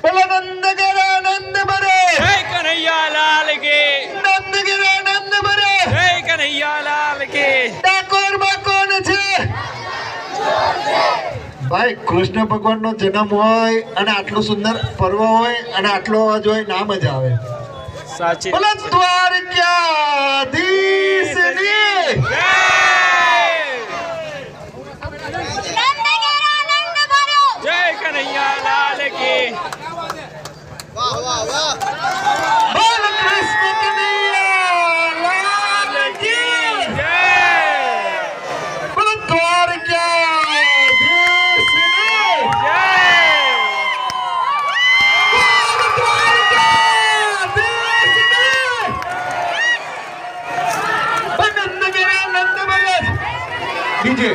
બોલો નંદ ગરા નંદ ભરે, જય કનૈયા લાલ કી, નંદ ગરા નંદ ભરે, જય કનૈયા લાલ કી. ડાકોર માં કોણ છે? ભાઈ કૃષ્ણ ભગવાન નો જન્મ હોય અને આટલું સુંદર પર્વ હોય અને આટલો અવાજ હોય ના મજા આવે. સાચી બોલો દ્વારકાધીશની જય. જય કનૈયા લાલ કી. બોલ કૃષ્ણ કનૈયા લાલ કી. જય. બોલો દ્વારકાધીશની જય. બોલ દ્વારકાધીશની. નંદ ગરા નંદ ભરે. બીજે